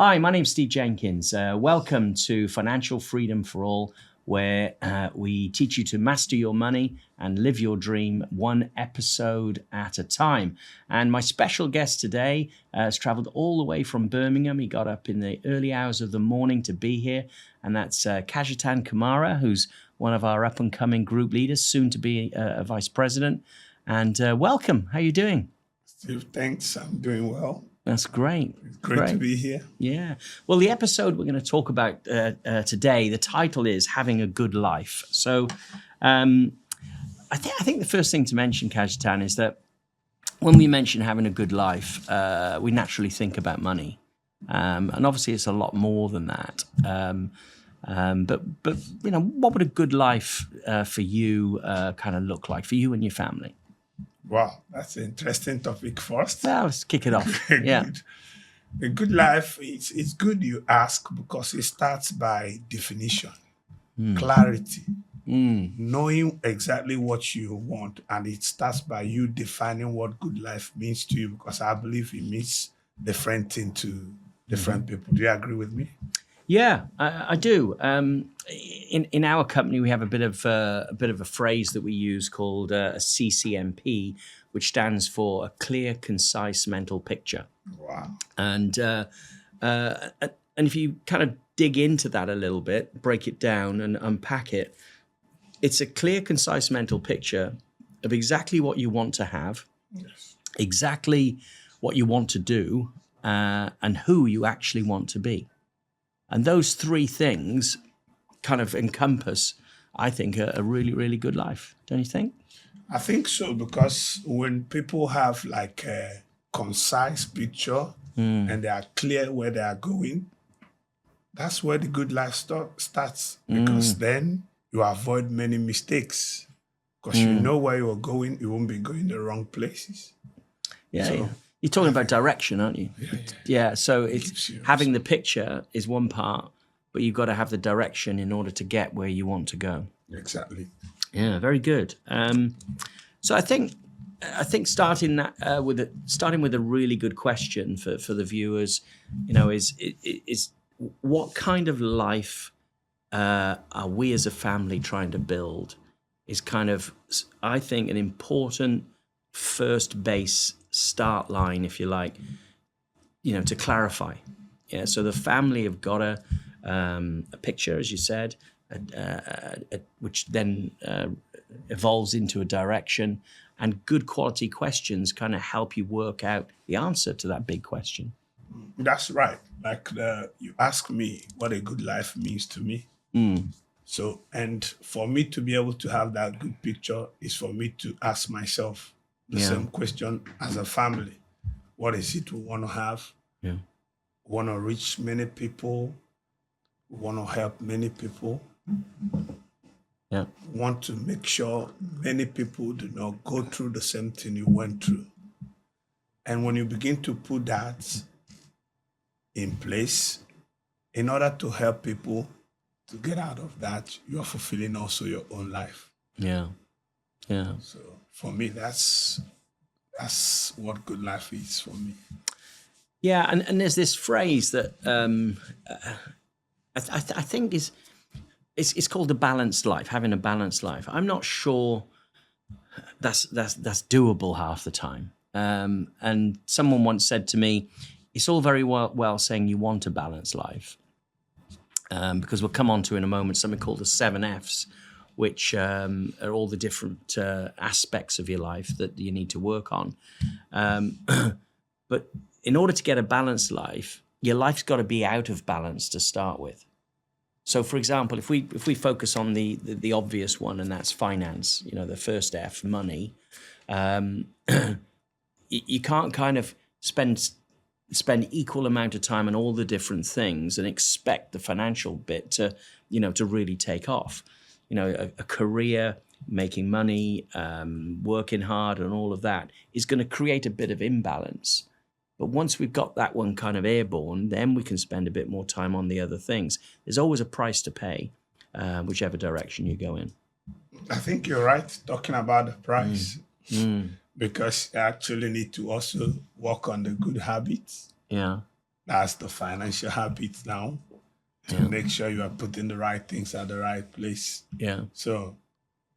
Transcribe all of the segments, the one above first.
Hi, my name's Steve Jenkins. Welcome to Financial Freedom for All, where we teach you to master your money and live your dream one episode at a time. And my special guest today has traveled all the way from Birmingham. He got up in the early hours of the morning to be here. And that's Kajitan Kumara, who's one of our up-and-coming group leaders, soon to be a vice president. And welcome. How are you doing? Steve, thanks. I'm doing well. That's great. It's great to be here. Yeah. Well, the episode we're going to talk about today, the title is Having a Good Life. So I think the first thing to mention, Kajitan, is that when we mention having a good life, we naturally think about money. And obviously it's a lot more than that. But you know, what would a good life for you kind of look like for you and your family? Wow, that's an interesting topic first. Well, let's kick it off. Yeah. A good life, it's good you ask because it starts by definition, clarity, knowing exactly what you want. And it starts by you defining what good life means to you, because I believe it means different things to different people. Do you agree with me? Yeah, I do. In our company, we have a bit of a phrase that we use called a CCMP, which stands for a clear, concise mental picture. Wow. And if you kind of dig into that a little bit, break it down and unpack it, it's a clear, concise mental picture of exactly what you want to have, Yes. exactly what you want to do, and who you actually want to be. And those three things kind of encompass, I think, a really, really good life. Don't you think? I think so, because when people have like a concise picture and they are clear where they are going, that's where the good life starts. Because then you avoid many mistakes. Because you know where you're going, you won't be going the wrong places. Yeah. So, yeah. You're talking about direction, aren't you? Yeah. So it's having the picture is one part, but you've got to have the direction in order to get where you want to go. Exactly. Yeah, very good. So I think starting with a really good question for the viewers, you know, is what kind of life are we as a family trying to build? Is kind of, I think, an important first base start line, if you like, you know, to clarify. Yeah. So the family have got a picture, as you said, which then evolves into a direction, and good quality questions kind of help you work out the answer to that big question. That's right. Like you ask me what a good life means to me. So, and for me to be able to have that good picture is for me to ask myself the same question as a family. What is it we want to have? Yeah. We want to reach many people. We want to help many people. Yeah. We want to make sure many people do not go through the same thing you went through. And when you begin to put that in place, in order to help people to get out of that, you are fulfilling also your own life. Yeah. Yeah. So for me, that's what good life is for me. Yeah, and there's this phrase that I think it's called a balanced life, having a balanced life. I'm not sure that's doable half the time. And someone once said to me, it's all very well saying you want a balanced life, because we'll come on to in a moment something called the 7 Fs, which are all the different aspects of your life that you need to work on. But in order to get a balanced life, your life's got to be out of balance to start with. So, for example, if we focus on the obvious one, and that's finance, you know, the first F, money, you can't kind of spend equal amount of time on all the different things and expect the financial bit to, you know, to really take off. You know, a career, making money, working hard, and all of that is going to create a bit of imbalance. But once we've got that one kind of airborne, then we can spend a bit more time on the other things. There's always a price to pay, whichever direction you go in. I think you're right talking about the price. Because you actually need to also work on the good habits. Yeah. That's the financial habit now, to make sure you are putting the right things at the right place. Yeah. So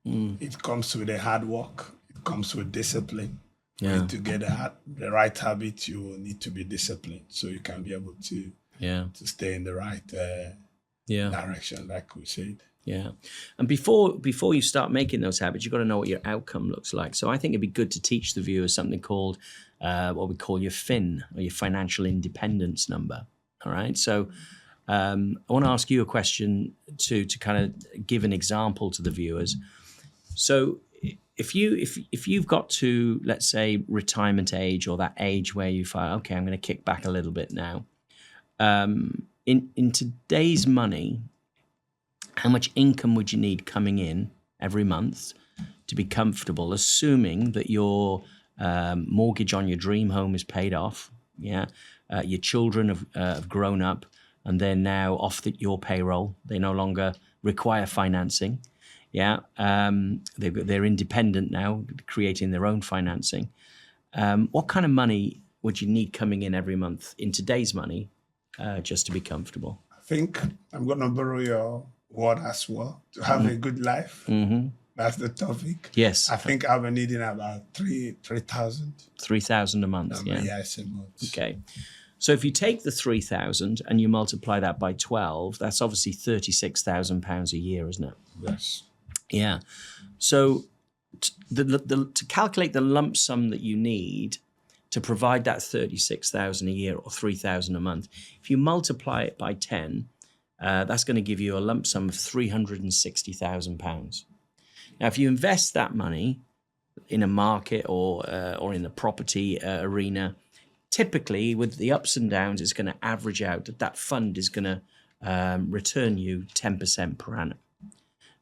it comes with the hard work. It comes with discipline. Yeah. And to get the right habit, you need to be disciplined so you can be able to stay in the right direction, like we said. Yeah. And before you start making those habits, you've got to know what your outcome looks like. So I think it'd be good to teach the viewers something called what we call your FIN, or your financial independence number. All right. So I want to ask you a question to kind of give an example to the viewers. So if you've got to, let's say, retirement age, or that age where you find, okay, I'm going to kick back a little bit now. In today's money, how much income would you need coming in every month to be comfortable, assuming that your mortgage on your dream home is paid off? Yeah, your children have grown up and they're now off your payroll. They no longer require financing. Yeah, they're independent now, creating their own financing. What kind of money would you need coming in every month in today's money just to be comfortable? I think I'm going to borrow your word as well. To have a good life. That's the topic. Yes. I think I'll be needing about 3,000. 3,000 a month. Yeah. Yes, a month. Okay. So if you take the 3,000 and you multiply that by 12, that's obviously £36,000 a year, isn't it? Yes. Yeah. So to calculate the lump sum that you need to provide that 36,000 a year or 3,000 a month, if you multiply it by 10, that's going to give you a lump sum of £360,000. Now, if you invest that money in a market or in the property arena, typically with the ups and downs, it's going to average out that fund is going to return you 10% per annum.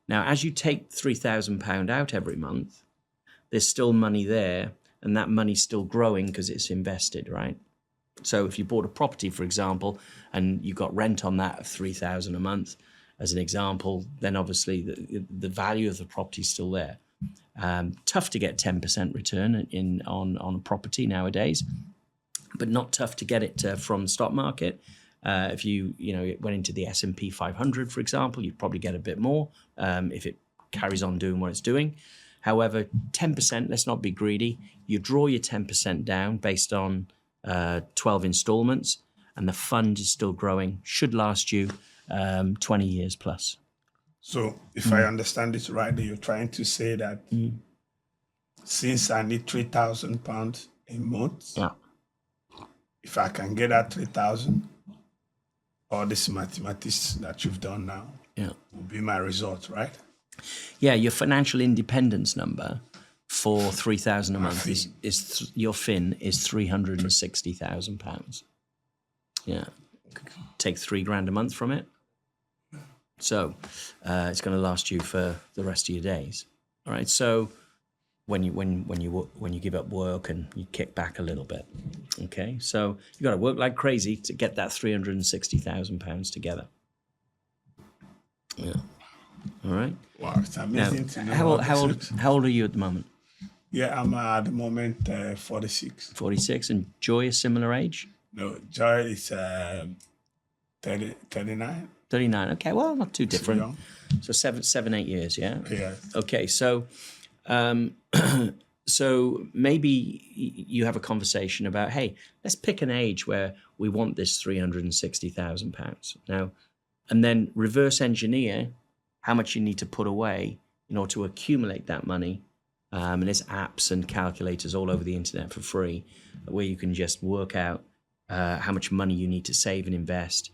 Now, as you take £3,000 out every month, there's still money there, and that money's still growing because it's invested, right? So if you bought a property, for example, and you got rent on that of £3,000 a month, as an example, then obviously the value of the property is still there. Tough to get 10% return on a property nowadays, but not tough to get it from the stock market. If you went into the S&P 500, for example, you'd probably get a bit more if it carries on doing what it's doing. However, 10%, let's not be greedy. You draw your 10% down based on 12 installments, and the fund is still growing, should last you 20 years plus. So if I understand it rightly, you're trying to say that since I need £3,000 a month, if I can get that 3,000, all this mathematics that you've done now will be my result, right? Yeah, your financial independence number for 3,000 a month is your FIN is £360,000. Yeah, take $3,000 a month from it. So it's going to last you for the rest of your days. All right. So when you give up work and you kick back a little bit, okay. So you got to work like crazy to get that £360,000 together. Yeah. All right. Wow, it's amazing to know. How old are you at the moment? Yeah, I'm at the moment 46. 46, and Joy a similar age? No, Joy is 39. 39. Okay, well, not too different. Young. So 7, 8 years, yeah? Yeah. Okay, so so maybe you have a conversation about, hey, let's pick an age where we want this £360,000 now, and then reverse engineer how much you need to put away in order to accumulate that money. And there's apps and calculators all over the internet for free where you can just work out how much money you need to save and invest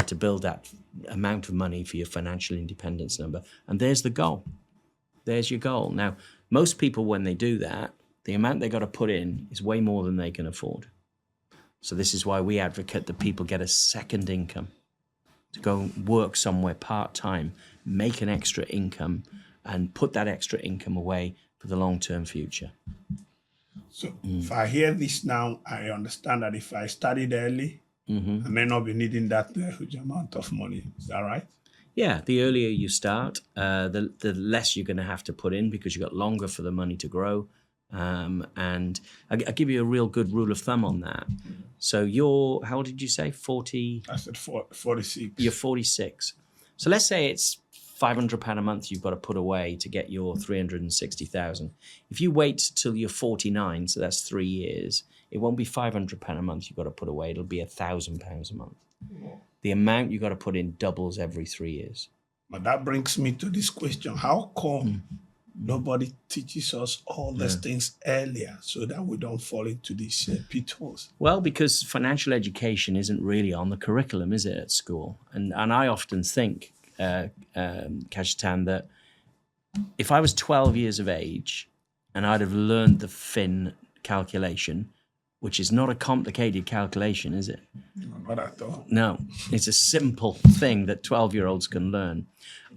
to build that amount of money for your financial independence number. And there's the goal. There's your goal. Now, most people, when they do that, the amount they got to put in is way more than they can afford. So this is why we advocate that people get a second income, to go work somewhere part-time, make an extra income, and put that extra income away for the long-term future. So if I hear this now, I understand that if I studied early, I may not be needing that huge amount of money. Is that right? Yeah, the earlier you start, the less you're going to have to put in, because you've got longer for the money to grow. And I'll give you a real good rule of thumb on that. So you're, how old did you say? 40? I said 46. You're 46. So let's say it's £500 a month you've got to put away to get your 360,000. If you wait till you're 49, so that's 3 years, it won't be £500 a month you've got to put away. It'll be £1,000 a month. The amount you've got to put in doubles every 3 years. But that brings me to this question. How come nobody teaches us all these things earlier so that we don't fall into these pitfalls? Well, because financial education isn't really on the curriculum, is it, at school? And I often think, Kashitan, that if I was 12 years of age and I'd have learned the fin calculation, which is not a complicated calculation, is it? Not at all. No, it's a simple thing that 12-year-olds can learn.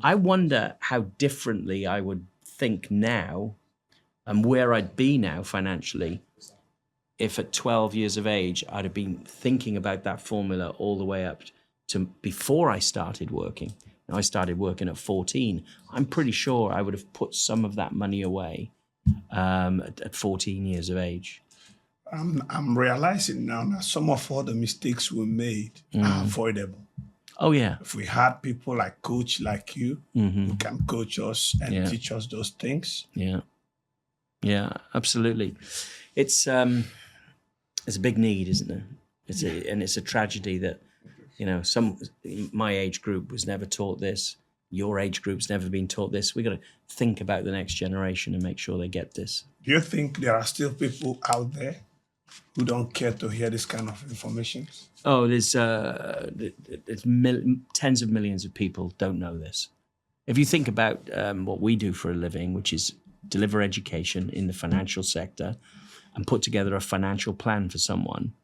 I wonder how differently I would think now and where I'd be now financially if at 12 years of age I'd have been thinking about that formula all the way up to before I started working. Now, I started working at 14. I'm pretty sure I would have put some of that money away at 14 years of age. I'm realizing now that some of all the mistakes we made are avoidable. Oh, yeah. If we had people like coach like you who can coach us and teach us those things. Yeah. Yeah, absolutely. It's a big need, isn't it? It's a tragedy that, my age group was never taught this. Your age group's never been taught this. We've got to think about the next generation and make ssure they get this. Do you think there are still people out there who don't care to hear this kind of information? Oh, there's tens of millions of people don't know this. If you think about what we do for a living, which is deliver education in the financial sector and put together a financial plan for someone,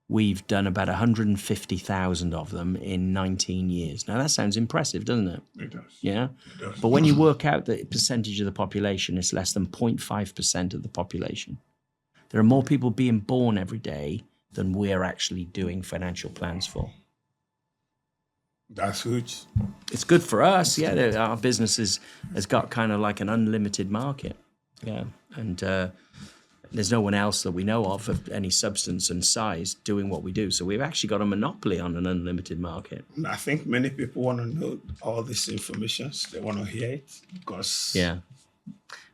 we've done about 150,000 of them in 19 years. Now, that sounds impressive, doesn't it? It does. Yeah? It does. But when you work out the percentage of the population, it's less than 0.5% of the population. There are more people being born every day than we're actually doing financial plans for. That's huge. It's good for us, yeah. Our business has got kind of like an unlimited market, yeah. And there's no one else that we know of any substance and size doing what we do. So we've actually got a monopoly on an unlimited market. I think many people want to know all this information. They want to hear it because... Yeah.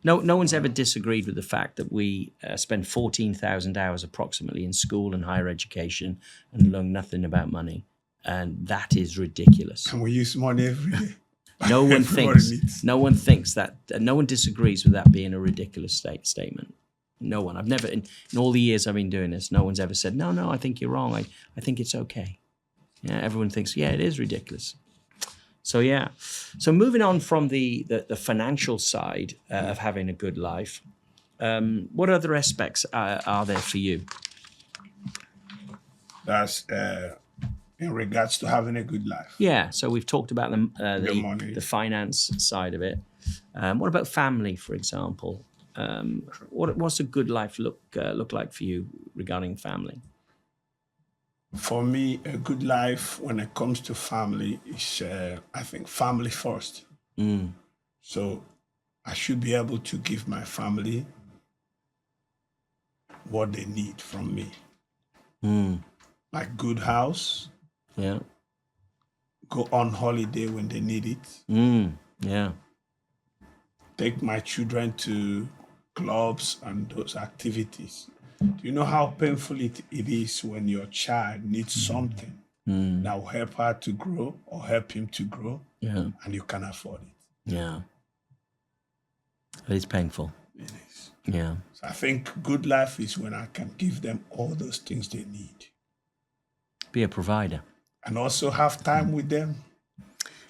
No one's ever disagreed with the fact that we spend 14,000 hours approximately in school and higher education and learn nothing about money. And that is ridiculous. And we use money every day. No one thinks that, no one disagrees with that being a ridiculous statement. No one. I've never, in all the years I've been doing this, no one's ever said, no, I think you're wrong. I think it's okay. Yeah, everyone thinks, yeah, it is ridiculous. So, yeah. So moving on from the financial side of having a good life, what other aspects are there for you? That's in regards to having a good life. Yeah. So we've talked about the finance side of it. What about family, for example? What's a good life look like for you regarding family? For me, a good life when it comes to family is, I think, family first. So I should be able to give my family what they need from me. Like good house. Yeah. Go on holiday when they need it. Yeah. Take my children to clubs and those activities. Do you know how painful it is when your child needs something that will help her to grow or help him to grow, and you can afford it? Yeah. It is painful. It is. Yeah. So I think good life is when I can give them all those things they need. Be a provider. And also have time with them.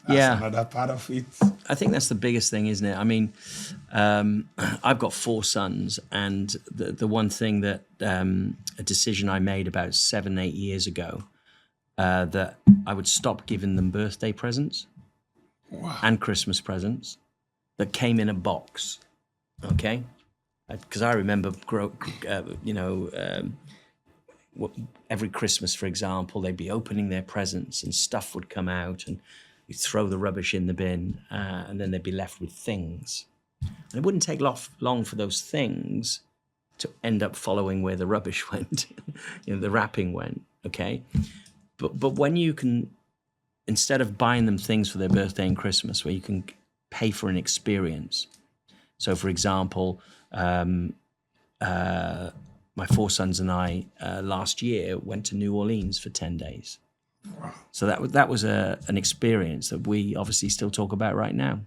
That's another part of it. I think that's the biggest thing, isn't it? I mean, I've got 4 sons, and the one thing that a decision I made about 7-8 years ago, that I would stop giving them birthday presents and Christmas presents that came in a box. Okay, because I remember, every Christmas, for example, they'd be opening their presents and stuff would come out and you throw the rubbish in the bin, and then they'd be left with things. And it wouldn't take long for those things to end up following where the rubbish went, the wrapping went. Okay, but when you can, instead of buying them things for their birthday and Christmas, where you can pay for an experience. So, for example, my 4 sons and I last year went to New Orleans for 10 days. Wow. So that was an experience that we obviously still talk about right now.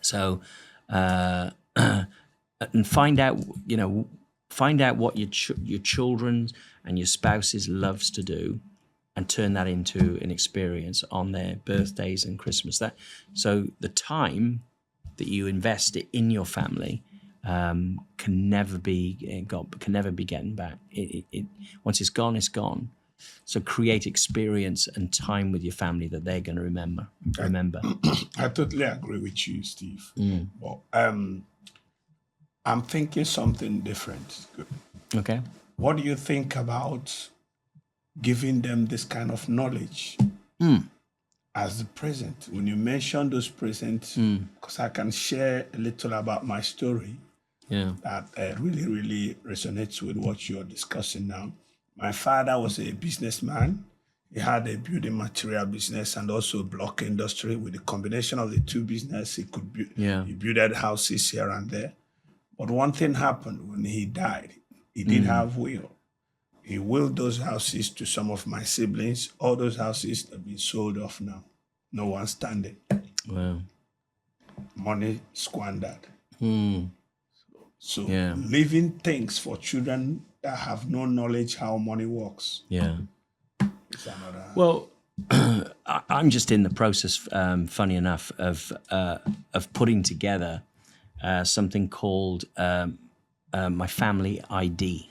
So, and find out what your children and your spouses loves to do, and turn that into an experience on their birthdays and Christmas. So the time that you invest in your family can never be getting back. Once it's gone, it's gone. So create experience and time with your family that they're going to remember. I totally agree with you, Steve. But I'm thinking something different. Okay. What do you think about giving them this kind of knowledge as the present? When you mention those presents, because I can share a little about my story that really, really resonates with what you're discussing now. My father was a businessman. He had a building material business and also a block industry. With the combination of the two businesses, he could build. He built houses here and there. But one thing happened when he died. He did have will. He willed those houses to some of my siblings. All those houses have been sold off now. No one standing. Wow. Money squandered. So leaving things for children that have no knowledge how money works. Yeah. Is another. Well, I'm just in the process, funny enough, of putting together something called my family ID.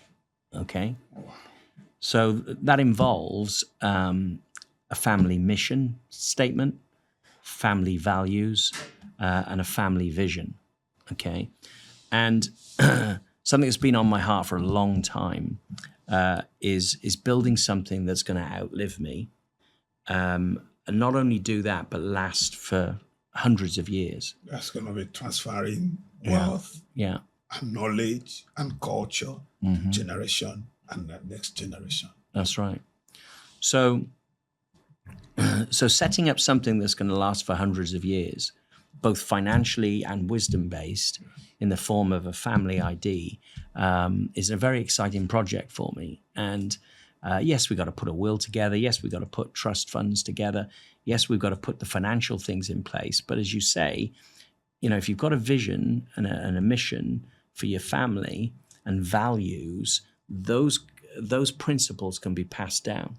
Okay. So that involves a family mission statement, family values, and a family vision. Okay. And something that's been on my heart for a long time is building something that's going to outlive me, and not only do that, but last for hundreds of years. That's going to be transferring wealth, and knowledge and culture to generation and the next generation. That's right. So setting up something that's going to last for hundreds of years, both financially and wisdom-based, in the form of a family ID, is a very exciting project for me. And yes, we've got to put a will together. Yes, we've got to put trust funds together. Yes, we've got to put the financial things in place. But as you say, if you've got a vision and a mission for your family and values, those principles can be passed down.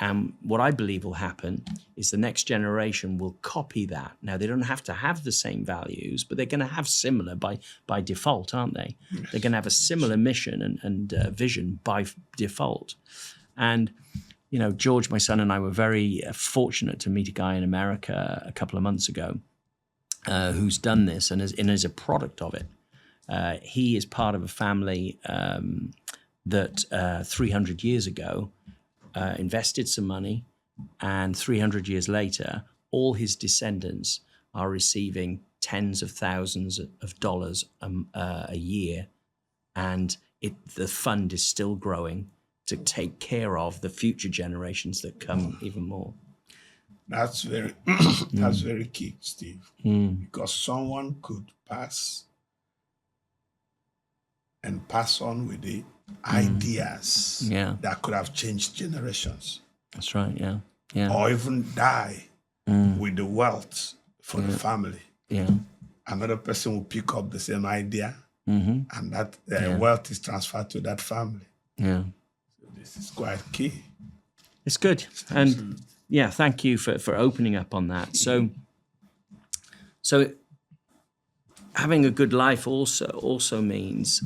And what I believe will happen is the next generation will copy that. Now, they don't have to have the same values, but they're going to have similar by default, aren't they? Yes. They're going to have a similar mission and vision by default. And, George, my son, and I were very fortunate to meet a guy in America a couple of months ago who's done this and is a product of it. He is part of a family that 300 years ago invested some money, and 300 years later, all his descendants are receiving tens of thousands of dollars a year, and the fund is still growing to take care of the future generations that come even more. That's very that's very key, Steve, because someone could pass on with the ideas that could have changed generations. That's right, yeah. Or even die with the wealth for the family. Yeah. Another person will pick up the same idea, and that wealth is transferred to that family. Yeah. So this is quite key. It's good. And thank you for opening up on that. So having a good life also means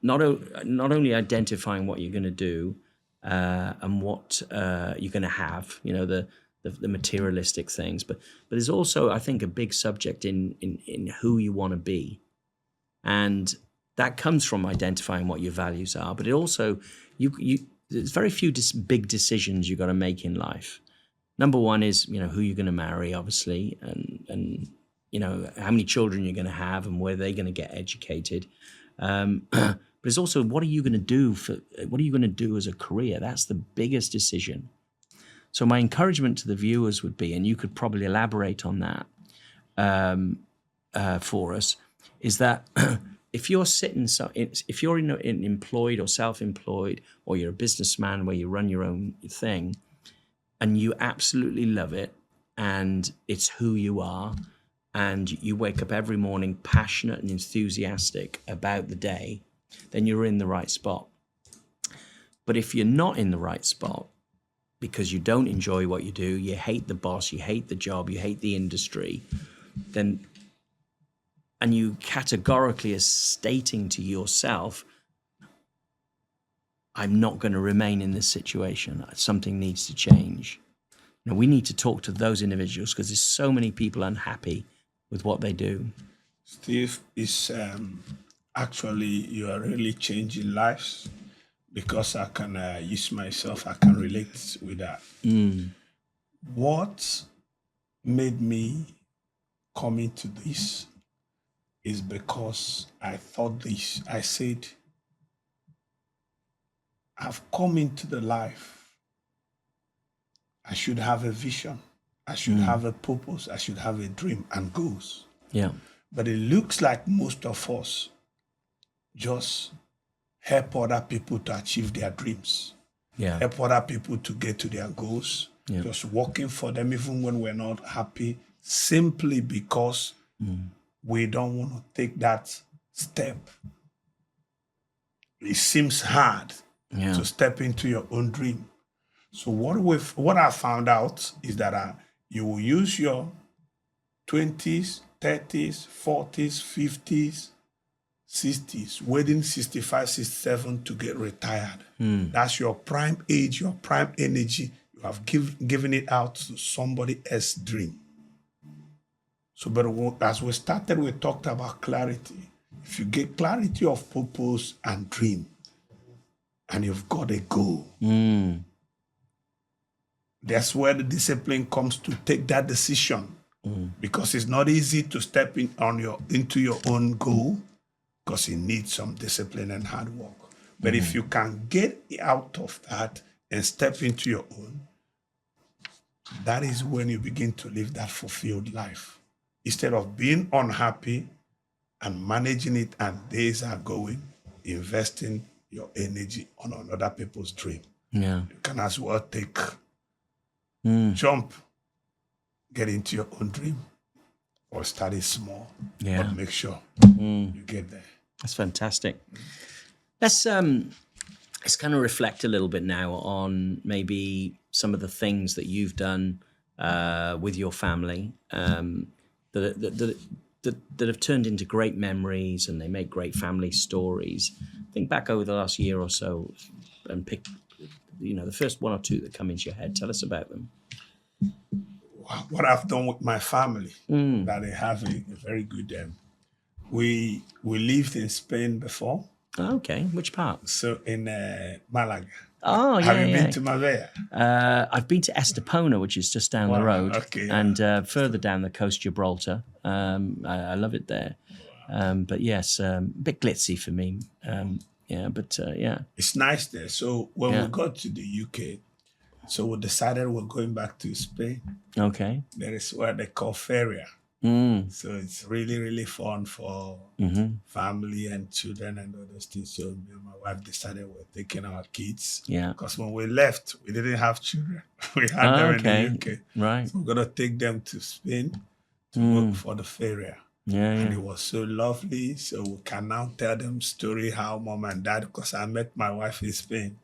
not only identifying what you're going to do and what you're going to have, the materialistic things, but there's also, I think, a big subject in who you want to be, and that comes from identifying what your values are. But it also there's very few big decisions you've got to make in life. Number one is who you're going to marry, obviously, and how many children you're going to have and where they're going to get educated. But it's also, what are you going to do as a career? That's the biggest decision. So my encouragement to the viewers would be, and you could probably elaborate on that for us, is that if you're employed or self-employed, or you're a businessman where you run your own thing, and you absolutely love it, and it's who you are, and you wake up every morning passionate and enthusiastic about the day, then you're in the right spot. But if you're not in the right spot, because you don't enjoy what you do, you hate the boss, you hate the job, you hate the industry, then, and you categorically are stating to yourself, I'm not going to remain in this situation, something needs to change. Now, we need to talk to those individuals, because there's so many people unhappy with what they do. Steve, is actually, you are really changing lives, because I can use myself, I can relate with that. What made me come into this is because I thought this. I said, I've come into the life. I should have a vision. I should have a purpose. I should have a dream and goals. Yeah. But it looks like most of us just help other people to achieve their dreams. Yeah. Help other people to get to their goals. Yeah. Just working for them even when we're not happy, simply because we don't want to take that step. It seems hard to step into your own dream. So what I found out is that you will use your 20s, 30s, 40s, 50s, 60s, waiting 65, 67 to get retired. That's your prime age, your prime energy. You have given it out to somebody else's dream. So, but as we started, we talked about clarity. If you get clarity of purpose and dream, and you've got a goal, that's where the discipline comes to take that decision. Because it's not easy to step into your own goal, because you need some discipline and hard work. But if you can get out of that and step into your own, that is when you begin to live that fulfilled life. Instead of being unhappy and managing it and days are going, investing your energy on other people's dream. Yeah. You can as well jump, get into your own dream, or start it small, but make sure you get there. That's fantastic. Let's kind of reflect a little bit now on maybe some of the things that you've done with your family that have turned into great memories, and they make great family stories. Think back over the last year or so and pick, the first one or two that come into your head. Tell us about them. What I've done with my family, that they have a very good. We lived in Spain before. Oh, okay, which part? So in Malaga. Oh, yeah. Have you been to Marbella? I've been to Estepona, which is just down the road, and further down the coast, Gibraltar. I love it there. But yes, a bit glitzy for me. It's nice there. So when we got to the UK, so we decided we're going back to Spain. Okay. There is what they call feria. So it's really, really fun for family and children and all those things. So me and my wife decided we're taking our kids. Yeah. Because when we left, we didn't have children. We had them in the UK. Right. So we're going to take them to Spain to work for the feria. And it was so lovely. So we can now tell them story how mom and dad, because I met my wife in Spain.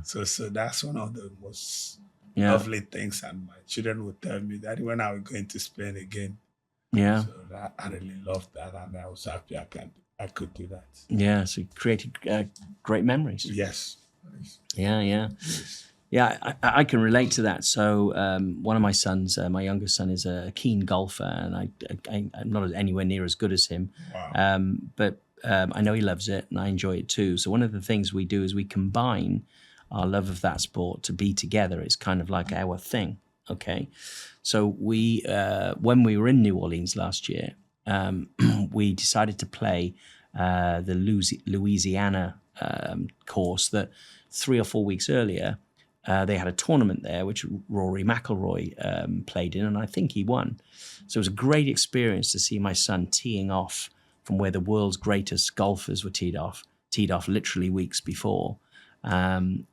So that's one of the most lovely things. And my children would tell me that when I was going to Spain again. Yeah. So I really loved that, and I was happy I could do that. Yeah, so you created great memories. Yes. Yeah. Yes. Yeah, I can relate to that. So one of my sons, my youngest son, is a keen golfer, and I'm not anywhere near as good as him. Wow. But I know he loves it, and I enjoy it too. So one of the things we do is we combine our love of that sport to be together. It's kind of like our thing, okay? So we, when we were in New Orleans last year, we decided to play Louisiana course, that 3 or 4 weeks earlier, they had a tournament there, which Rory McIlroy played in, and I think he won. So it was a great experience to see my son teeing off from where the world's greatest golfers were teed off literally weeks before, and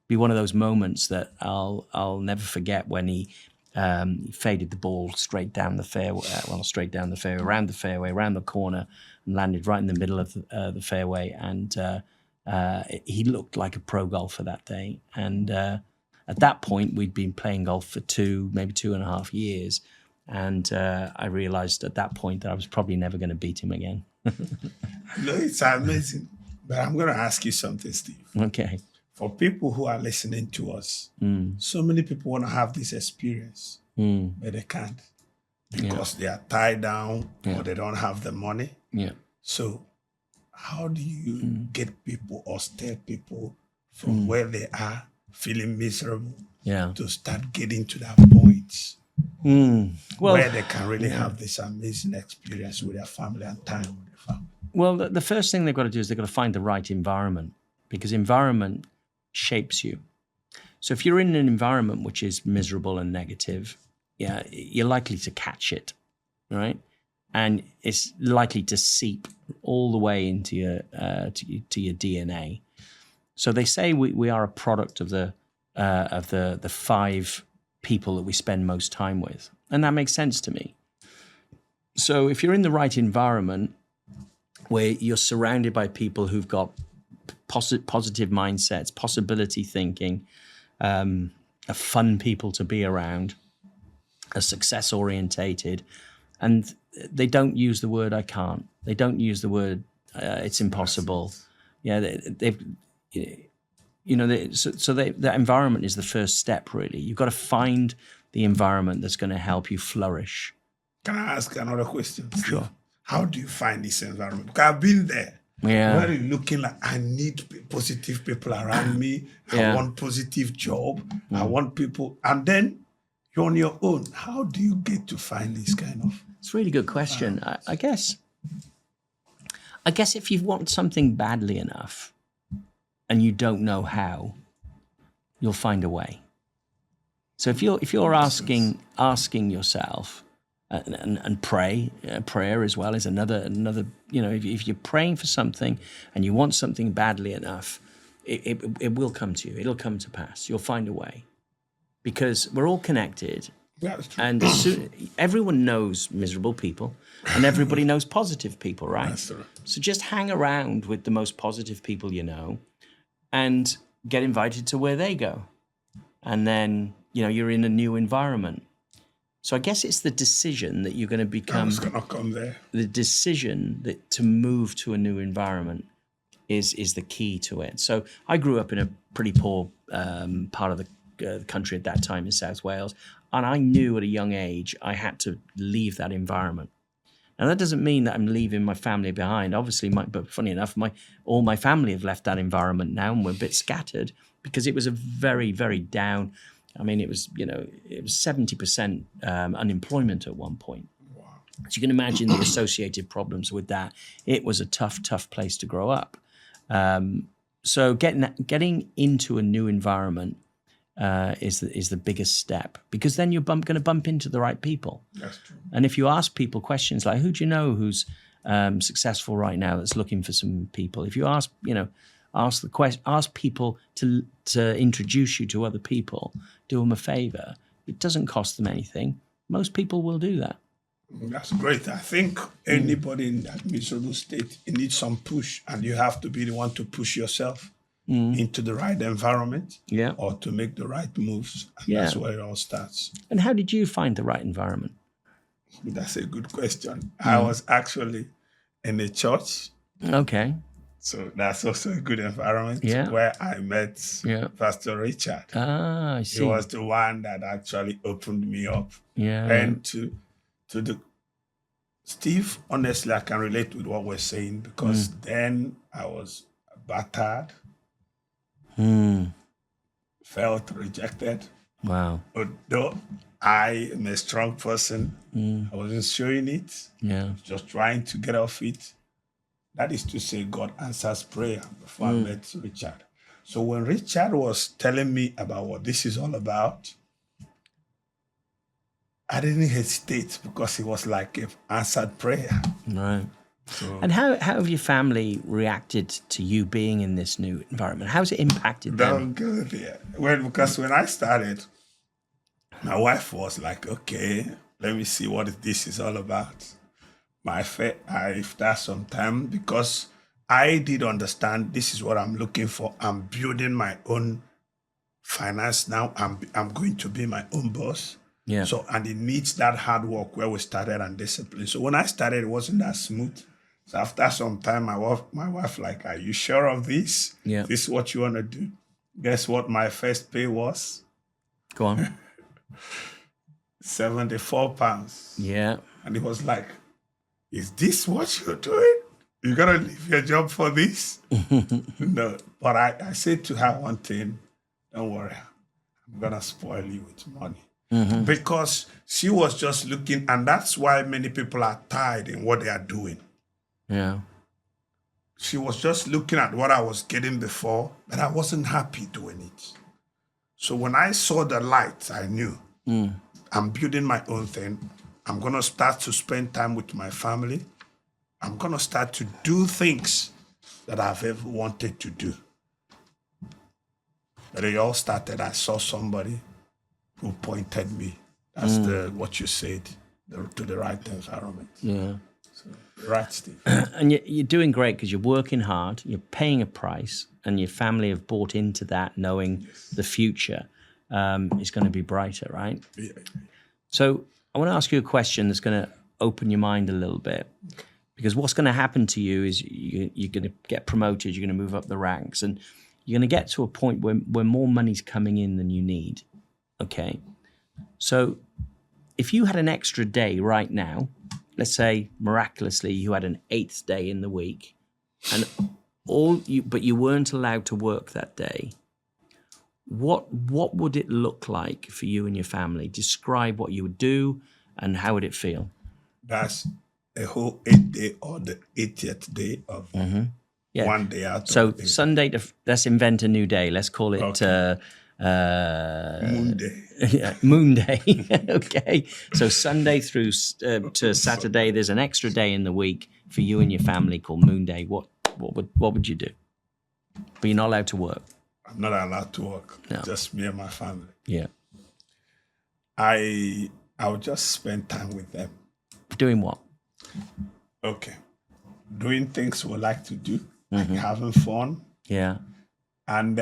be one of those moments that I'll never forget when he faded the ball straight down the fairway, around the fairway, around the corner, and landed right in the middle of the fairway. And he looked like a pro golfer that day. And at that point, we'd been playing golf for maybe 2.5 years. And I realized at that point that I was probably never going to beat him again. No, it's amazing. But I'm going to ask you something, Steve. Okay. For people who are listening to us, so many people want to have this experience, but they can't because they are tied down or they don't have the money. Yeah. So how do you get people or steer people from where they are feeling miserable to start getting to that point where they can really have this amazing experience with their family and time with their family? Well, the first thing they've got to do is they've got to find the right environment, because environment shapes you. So if you're in an environment which is miserable and negative, you're likely to catch it, right? And it's likely to seep all the way into your to your DNA. So they say we are a product of the 5 people that we spend most time with, and that makes sense to me. So if you're in the right environment, where you're surrounded by people who've got positive mindsets, possibility thinking, are fun people to be around, are success orientated, and they don't use the word "I can't." They don't use the word "it's impossible." Yeah, that environment is the first step. Really, you've got to find the environment that's going to help you flourish. Can I ask another question, Steve? Sure. How do you find this environment? Because I've been there. Yeah. Where you're looking like, I need positive people around me. I want positive job. I want people. And then you're on your own. How do you get to find this kind of? It's a really good question. I guess if you want something badly enough and you don't know how, you'll find a way. So if you're asking yourself, and prayer as well is another. If you're praying for something and you want something badly enough, it will come to you. It'll come to pass. You'll find a way, because we're all connected. That's true. And everyone knows miserable people, and everybody knows positive people, right? That's true. So just hang around with the most positive people you know, and get invited to where they go, and then you're in a new environment. So I guess it's the decision that you're going to become. I was going to come there. The decision that to move to a new environment is the key to it. So I grew up in a pretty poor part of the country at that time in South Wales, and I knew at a young age I had to leave that environment. Now that doesn't mean that I'm leaving my family behind, obviously. But funny enough, all my family have left that environment now, and we're a bit scattered because it was a very, very down. I mean, it was 70% unemployment at one point. Wow. So you can imagine the associated problems with that. It was a tough place to grow up. So getting into a new environment is the biggest step, because then you're going to bump into the right people. That's true. And if you ask people questions like, "Who do you know who's successful right now that's looking for some people?" If you ask people to introduce you to other people, do them a favor. It doesn't cost them anything. Most people will do that. That's great. I think anybody in that miserable state, it needs some push, and you have to be the one to push yourself into the right environment, or to make the right moves. And that's where it all starts. And how did you find the right environment? That's a good question. I was actually in a church. Okay. So that's also a good environment where I met Pastor Richard. Ah, I see. He was the one that actually opened me up. Yeah. And to the Steve, honestly, I can relate with what we're saying, because then I was battered, felt rejected. Wow. Although I am a strong person, I wasn't showing it. Yeah. Just trying to get off it. That is to say, God answers prayer before I met Richard. So when Richard was telling me about what this is all about, I didn't hesitate because it was like an answered prayer. Right. So And how have your family reacted to you being in this new environment? How's it impacted them? don't go there. Well, because when I started, my wife was like, okay, let me see what this is all about. After some time, because I did understand this is what I'm looking for. I'm building my own finance now. I'm going to be my own boss. Yeah. So, and it needs that hard work where we started and discipline. So when I started, it wasn't that smooth. So after some time, my wife like, are you sure of this? Yeah. This is what you want to do? Guess what my first pay was? Go on. £74. Yeah. And it was like, is this what you're doing? You're going to leave your job for this? No. But I said to her one thing, don't worry, I'm going to spoil you with money. Because she was just looking, and that's why many people are tired in what they are doing. Yeah. She was just looking at what I was getting before, but I wasn't happy doing it. So when I saw the light, I knew I'm building my own thing. I'm going to start to spend time with my family. I'm going to start to do things that I've ever wanted to do. But it all started, I saw somebody who pointed me. That's what you said, to the right environment. Yeah. So, right, Steve. And you're doing great because you're working hard, you're paying a price, and your family have bought into that, knowing the future is going to be brighter, right? Yeah. So I want to ask you a question that's going to open your mind a little bit, because what's going to happen to you is you're going to get promoted, you're going to move up the ranks, and you're going to get to a point where more money's coming in than you need. Okay. So if you had an extra day right now, let's say miraculously you had an 8th day in the week, and but you weren't allowed to work that day, what would it look like for you and your family? Describe what you would do and how would it feel? That's a whole 8th day or the 80th day of Yeah. one day out. So of the Sunday, let's invent a new day. Let's call it Okay. Moon day. yeah, Moon Day. Okay. So Sunday through to Saturday, there's an extra day in the week for you and your family called Moon Day. What would you do? But you're not allowed to work. I'm not allowed to work. No. Just me and my family. Yeah. I would just spend time with them. Doing what? Okay. Doing things we like to do, like having fun. Yeah. And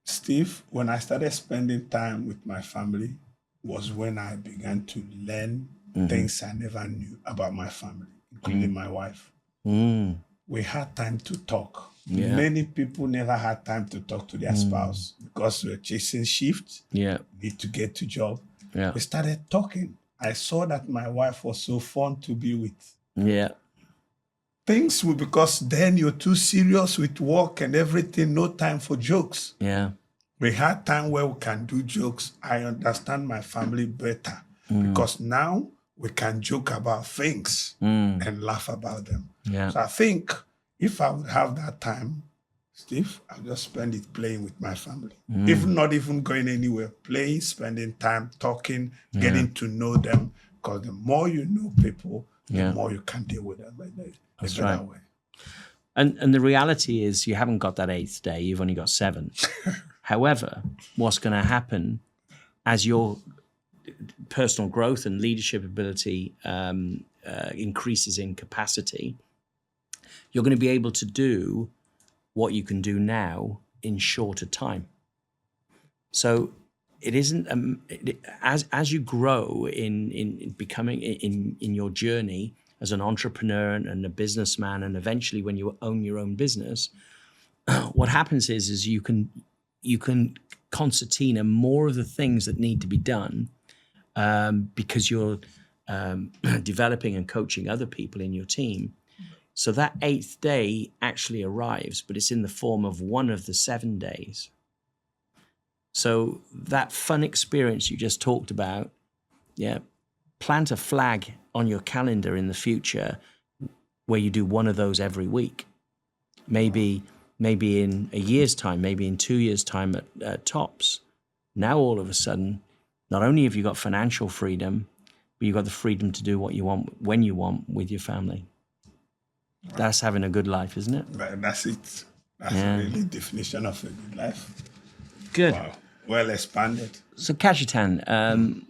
Steve, when I started spending time with my family was when I began to learn things I never knew about my family, including my wife. We had time to talk. Yeah. Many people never had time to talk to their spouse because we're chasing shifts, Yeah. need to get to job. Yeah. We started talking. I saw that my wife was so fun to be with. Yeah. Things will, because then you're too serious with work and everything, no time for jokes. Yeah. We had time where we can do jokes. I understand my family better because now we can joke about things and laugh about them. Yeah. So I think if I would have that time, Steve, I'll just spend it playing with my family. Even not even going anywhere, playing, spending time, talking, getting to know them. Because the more you know people, the more you can deal with them. That's right. Way. And the reality is you haven't got that 8th day, you've only got 7. However, what's going to happen as your personal growth and leadership ability increases in capacity, you're going to be able to do what you can do now in shorter time. So it isn't as you grow in becoming in your journey as an entrepreneur and a businessman, and eventually when you own your own business, what happens is you can concertina more of the things that need to be done because you're developing and coaching other people in your team. So that 8th day actually arrives, but it's in the form of one of the 7 days. So that fun experience you just talked about, plant a flag on your calendar in the future. where you do one of those every week. Maybe in a year's time, maybe in 2 years' time at tops. Now all of a sudden, not only have you got financial freedom, but you've got the freedom to do what you want when you want with your family. Wow. That's having a good life, isn't it? That's it. That's really the definition of a good life. Good. Wow. Well expanded. So Kashitan,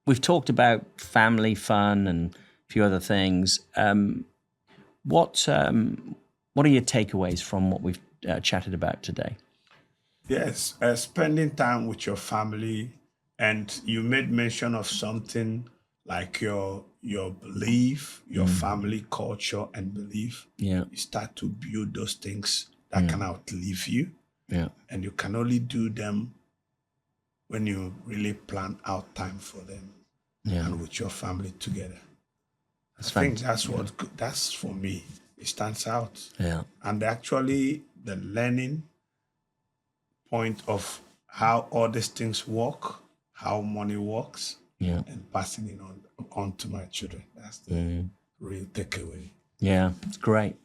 we've talked about family fun and a few other things. What are your takeaways from what we've chatted about today? Yes, spending time with your family, and you made mention of something like your belief, your family culture and belief. Yeah. You start to build those things that can outlive you. Yeah. And you can only do them when you really plan out time for them and with your family together. I think that's that's for me. It stands out. Yeah. And actually the learning point of how all these things work, how money works, and passing it on to my children. That's the real takeaway. Yeah, it's great.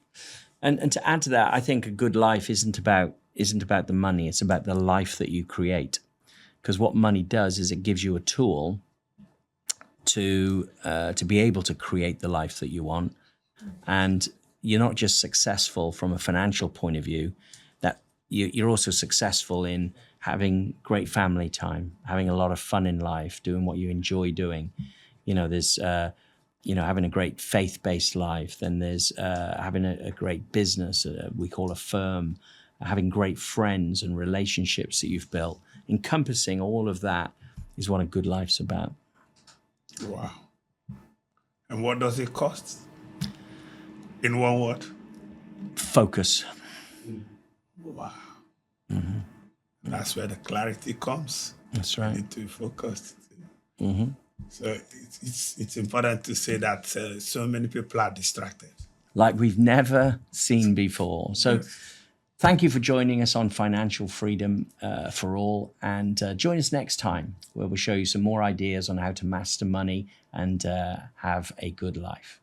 And to add to that, I think a good life isn't about the money. It's about the life that you create. Because what money does is it gives you a tool to be able to create the life that you want. And you're not just successful from a financial point of view, that you're also successful in having great family time, having a lot of fun in life, doing what you enjoy doing. There's having a great faith-based life. Then there's having a great business, we call a firm, having great friends and relationships that you've built. Encompassing all of that is what a good life's about. Wow. And what does it cost? In one word? Focus. Wow. Mm-hmm. That's where the clarity comes. That's right. You need to be focused. Mm-hmm. So it's important to say that so many people are distracted. Like we've never seen before. So thank you for joining us on Financial Freedom for All. And join us next time where we'll show you some more ideas on how to master money and have a good life.